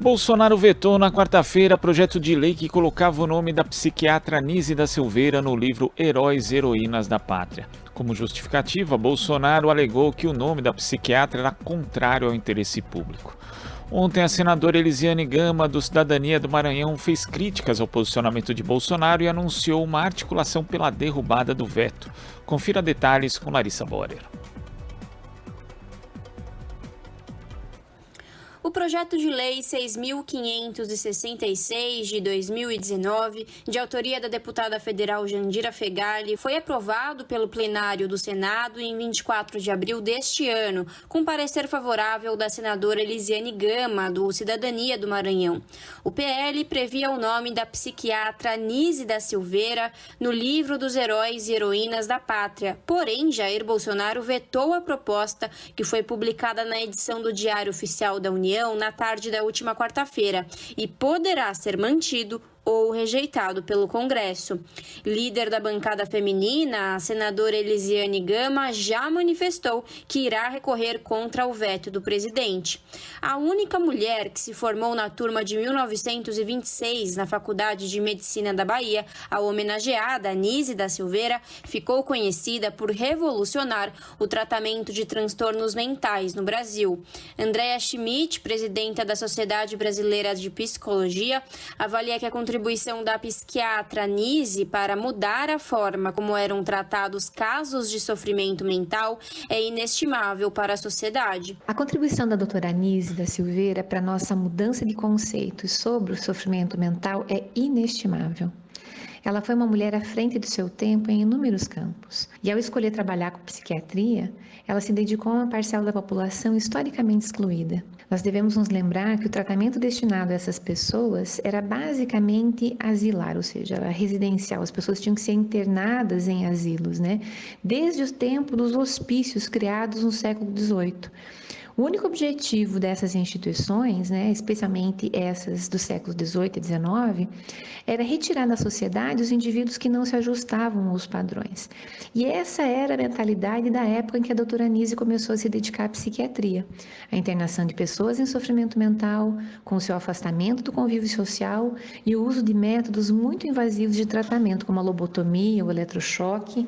Bolsonaro vetou na quarta-feira projeto de lei que colocava o nome da psiquiatra Anísia da Silveira no livro Heróis e Heroínas da Pátria. Como justificativa, Bolsonaro alegou que o nome da psiquiatra era contrário ao interesse público. Ontem, a senadora Elisiane Gama, do Cidadania do Maranhão, fez críticas ao posicionamento de Bolsonaro e anunciou uma articulação pela derrubada do veto. Confira detalhes com Larissa Borer. O projeto de lei 6.566 de 2019, de autoria da deputada federal Jandira Fegali, foi aprovado pelo plenário do Senado em 24 de abril deste ano, com parecer favorável da senadora Elisiane Gama, do Cidadania do Maranhão. O PL previa o nome da psiquiatra Anísia da Silveira no livro dos Heróis e Heroínas da Pátria. Porém, Jair Bolsonaro vetou a proposta, que foi publicada na edição do Diário Oficial da União na tarde da última quarta-feira e poderá ser mantido ou rejeitado pelo Congresso. Líder da bancada feminina, a senadora Elisiane Gama já manifestou que irá recorrer contra o veto do presidente. A única mulher que se formou na turma de 1926 na Faculdade de Medicina da Bahia, a homenageada Anísia da Silveira, ficou conhecida por revolucionar o tratamento de transtornos mentais no Brasil. Andréa Schmidt, presidenta da Sociedade Brasileira de Psicologia, avalia que a contribuição da psiquiatra Anísia para mudar a forma como eram tratados casos de sofrimento mental é inestimável para a sociedade. A contribuição da doutora Anísia da Silveira para a nossa mudança de conceitos sobre o sofrimento mental é inestimável. Ela foi uma mulher à frente do seu tempo em inúmeros campos. E ao escolher trabalhar com psiquiatria, ela se dedicou a uma parcela da população historicamente excluída. Nós devemos nos lembrar que o tratamento destinado a essas pessoas era basicamente asilar, ou seja, era residencial. As pessoas tinham que ser internadas em asilos, desde o tempo dos hospícios criados no século XVIII. O único objetivo dessas instituições, especialmente essas do século XVIII e XIX, era retirar da sociedade os indivíduos que não se ajustavam aos padrões. E essa era a mentalidade da época em que a doutora Anísia começou a se dedicar à psiquiatria. A internação de pessoas em sofrimento mental, com o seu afastamento do convívio social e o uso de métodos muito invasivos de tratamento, como a lobotomia, o eletrochoque.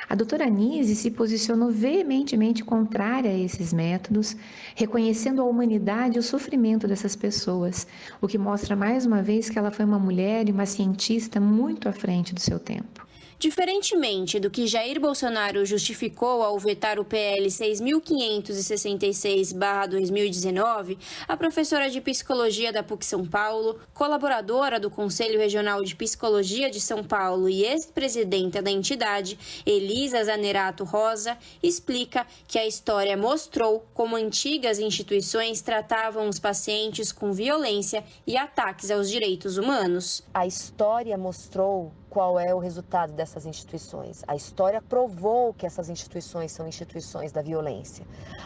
A doutora Anísia se posicionou veementemente contrária a esses métodos, reconhecendo a humanidade e o sofrimento dessas pessoas, o que mostra mais uma vez que ela foi uma mulher e uma cientista muito à frente do seu tempo. Diferentemente do que Jair Bolsonaro justificou ao vetar o PL 6.566/2019, a professora de Psicologia da PUC São Paulo, colaboradora do Conselho Regional de Psicologia de São Paulo e ex-presidenta da entidade, Elisa Zanerato Rosa, explica que a história mostrou como antigas instituições tratavam os pacientes com violência e ataques aos direitos humanos. A história mostrou qual é o resultado dessas instituições. A história provou que essas instituições são instituições da violência.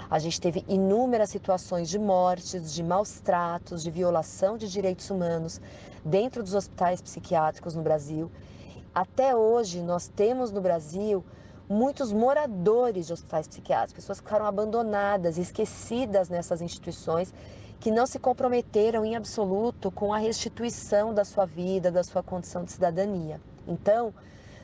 A gente teve inúmeras situações de mortes, de maus tratos, de violação de direitos humanos dentro dos hospitais psiquiátricos no Brasil. Até hoje, nós temos no Brasil muitos moradores de hospitais psiquiátricos, pessoas que ficaram abandonadas, esquecidas nessas instituições, que não se comprometeram em absoluto com a restituição da sua vida, da sua condição de cidadania. Então,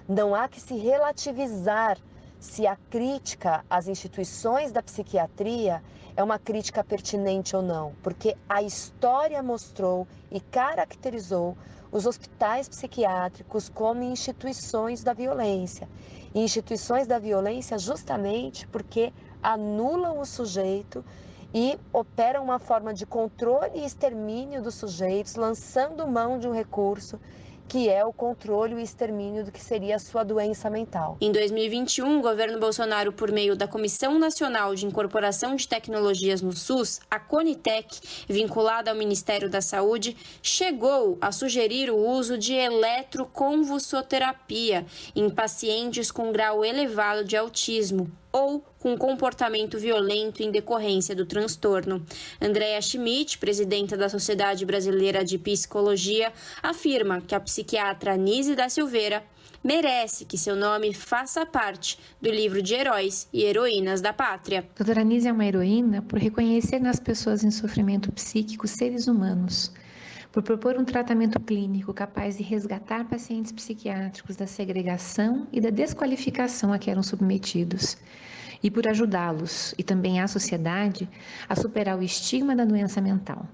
não há que se relativizar se a crítica às instituições da psiquiatria é uma crítica pertinente ou não, porque a história mostrou e caracterizou os hospitais psiquiátricos como instituições da violência. E instituições da violência justamente porque anulam o sujeito e operam uma forma de controle e extermínio dos sujeitos, lançando mão de um recurso que é o controle e o extermínio do que seria a sua doença mental. Em 2021, o governo Bolsonaro, por meio da Comissão Nacional de Incorporação de Tecnologias no SUS, a Conitec, vinculada ao Ministério da Saúde, chegou a sugerir o uso de eletroconvulsoterapia em pacientes com grau elevado de autismo. ou com comportamento violento em decorrência do transtorno. Andréa Schmidt, presidenta da Sociedade Brasileira de Psicologia, afirma que a psiquiatra Anísia da Silveira merece que seu nome faça parte do livro de heróis e heroínas da pátria. Doutora Anísia é uma heroína por reconhecer nas pessoas em sofrimento psíquico seres humanos, por propor um tratamento clínico capaz de resgatar pacientes psiquiátricos da segregação e da desqualificação a que eram submetidos, e por ajudá-los, e também a sociedade, a superar o estigma da doença mental.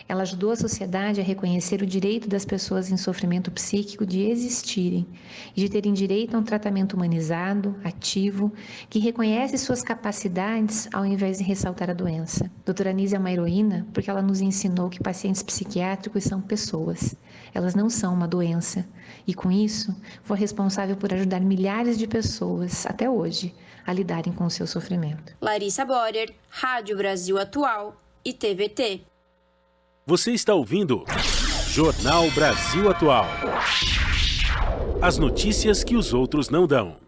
Ela ajudou a sociedade a reconhecer o direito das pessoas em sofrimento psíquico de existirem e de terem direito a um tratamento humanizado, ativo, que reconhece suas capacidades ao invés de ressaltar a doença. Doutora Anísia é uma heroína porque ela nos ensinou que pacientes psiquiátricos são pessoas. Elas não são uma doença. E com isso, foi responsável por ajudar milhares de pessoas, até hoje, a lidarem com o seu sofrimento. Larissa Borer, Rádio Brasil Atual e TVT. Você está ouvindo Jornal Brasil Atual. As notícias que os outros não dão.